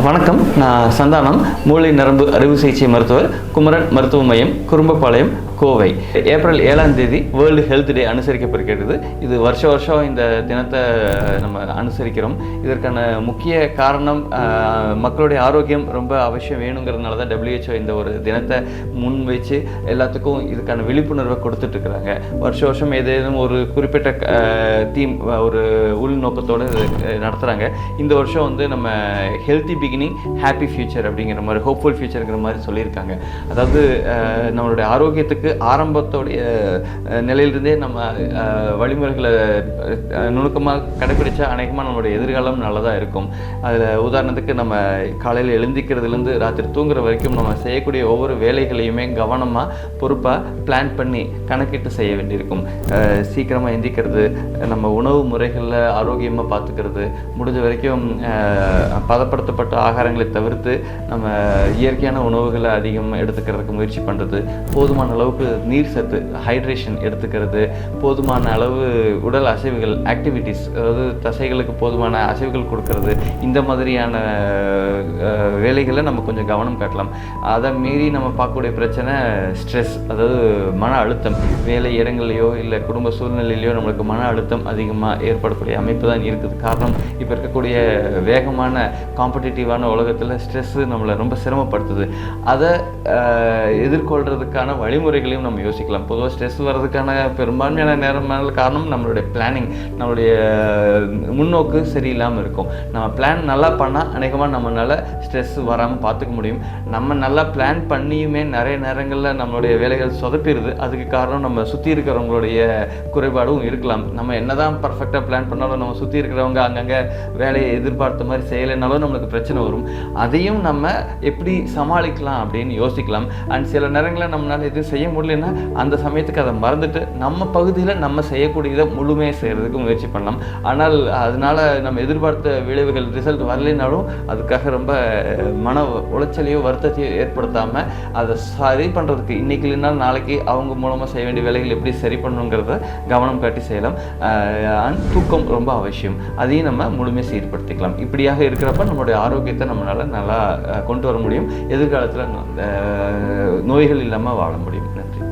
வணக்கம். நான் சந்தானம், மூளை நரம்பு அறுவை சிகிச்சை மருத்துவர், குமரன் மருத்துவ மையம், குறும்பபாளையம், கோவை. ஏப்ரல் 7ஆம் தேதி வேர்ல்டு ஹெல்த் டே அனுசரிக்கப்படுகிறது. இது வருஷம் இந்த தினத்தை நம்ம அனுசரிக்கிறோம். இதற்கான முக்கிய காரணம் மக்களுடைய ஆரோக்கியம் ரொம்ப அவசியம் வேணுங்கிறதுனால தான் WHO இந்த ஒரு தினத்தை முன் வச்சு எல்லாத்துக்கும் இதுக்கான விழிப்புணர்வை கொடுத்துட்ருக்குறாங்க. வருஷம் ஏதேனும் ஒரு குறிப்பிட்ட தீம், ஒரு உள்நோக்கத்தோடு நடத்துகிறாங்க. இந்த வருஷம் நம்ம ஹெல்த்தி பிகினிங் ஹாப்பி ஃபியூச்சர் அப்படிங்கிற மாதிரி, ஹோப்ஃபுல் ஃபியூச்சருங்கிற மாதிரி சொல்லியிருக்காங்க. அதாவது நம்மளுடைய ஆரோக்கியத்துக்கு ஆரம்பத்தோடைய நிலையிலிருந்தே நம்ம வழிமுறைகளை நுணுக்கமாக கடைப்பிடிச்சா அநேகமாக நம்மளுடைய எதிர்காலம் நல்லதாக இருக்கும். அதில் உதாரணத்துக்கு நம்ம காலையில் எழுந்திக்கிறதுலேருந்து ராத்திரி தூங்குற வரைக்கும் நம்ம செய்யக்கூடிய ஒவ்வொரு வேலைகளையுமே கவனமாக பொறுப்பாக பிளான் பண்ணி கணக்கிட்டு செய்ய வேண்டியிருக்கும். சீக்கிரமாக எந்திக்கிறது, நம்ம உணவு முறைகளில் ஆரோக்கியமாக பார்த்துக்கிறது, முடிஞ்ச வரைக்கும் பதப்படுத்தப்பட்ட ஆகாரங்களை தவிர்த்து நம்ம இயற்கையான உணவுகளை அதிகமாக எடுத்துக்கிறதுக்கு முயற்சி பண்ணுறது, போதுமான அளவுக்கு நீர் சத்து ஹைட்ரேஷன் எடுத்துக்கிறது, போதுமான அளவு உடல் அசைவுகள் ஆக்டிவிட்டீஸ், அதாவது தசைகளுக்கு போதுமான அசைவுகள் கொடுக்கறது, இந்த மாதிரியான வேலைகளை நம்ம கொஞ்சம் கவனம் காட்டலாம். அதை மீறி நம்ம பார்க்கக்கூடிய பிரச்சனை ஸ்ட்ரெஸ், அதாவது மன அழுத்தம். வேலை இடங்கள்லையோ இல்லை குடும்ப சூழ்நிலையிலையோ நம்மளுக்கு மன அழுத்தம் அதிகமாக ஏற்படக்கூடிய அமைப்பு தான் இருக்குது. காரணம், இப்போ இருக்கக்கூடிய வேகமான காம்படிட்டிவான உலகத்தில் ஸ்ட்ரெஸ்ஸு நம்மளை ரொம்ப சிரமப்படுத்துது. அதை எதிர்கொள்கிறதுக்கான வழிமுறைகளையும் நம்ம யோசிக்கலாம். பொதுவாக ஸ்ட்ரெஸ் வர்றதுக்கான பெரும்பான்மையான நேரமான காரணம் நம்மளுடைய பிளானிங், நம்மளுடைய முன்னோக்கு சரியில்லாமல் இருக்கும். நம்ம பிளான் நல்லா பண்ணால் அநேகமாக நம்மளால் ஸ்ட்ரெஸ் வராமல் பார்த்துக்க முடியும். நம்ம நல்லா பிளான் பண்ணியுமே நிறைய நேரங்களில் நம்மளுடைய வேலைகள் சொதப்பிடுது. அதுக்கு காரணம் நம்ம சுற்றி இருக்கிறவங்களுடைய குறைபாடும் இருக்கலாம். நம்ம என்ன தான் பர்ஃபெக்டாக பிளான் பண்ணாலும் நம்ம சுற்றி இருக்கிறவங்க அங்கங்கே வேலையை எதிர்பார்த்த மாதிரி செய்யலைனாலும் நம்மளுக்கு பிரச்சனை வரும். அதையும் நம்ம எப்படி சமாளிக்கலாம் அப்படின்னு யோசிக்கலாம். அண்ட் சில நேரங்களில் நம்மளால் எதுவும் செய்ய முடியலன்னா அந்த சமயத்துக்கு அதை மறந்துட்டு நம்ம பகுதியில் நம்ம செய்யக்கூடியதை முழுமையாக செய்கிறதுக்கு முயற்சி பண்ணலாம். ஆனால் அதனால் நம்ம எதிர்பார்த்த விளைவுகள் ரிசல்ட் வரலைனாலும் அதுக்காக ரொம்ப மன உளைச்சலையோ வருத்தத்தையோ ஏற்படுத்தாமல் அதை சரி பண்ணுறதுக்கு இன்றைக்கி இல்லைனாலும் நாளைக்கு அவங்க மூலமாக செய்ய வேண்டிய வேலைகள் எப்படி சரி பண்ணணுங்கிறத கவனம் காட்டி செய்யலாம். அண்ட் தூக்கம் ரொம்ப அவசியம், அதையும் நம்ம முழுமையாக சீர்படுத்திக்கலாம். இப்படியாக இருக்கிறப்ப நம்மளுடைய ஆரோக்கியத்தை நம்மளால் நல்லா கொண்டு வர முடியும். எதிர்காலத்தில் நோய்கள் இல்லாமல் வாழ முடியும். நன்றி.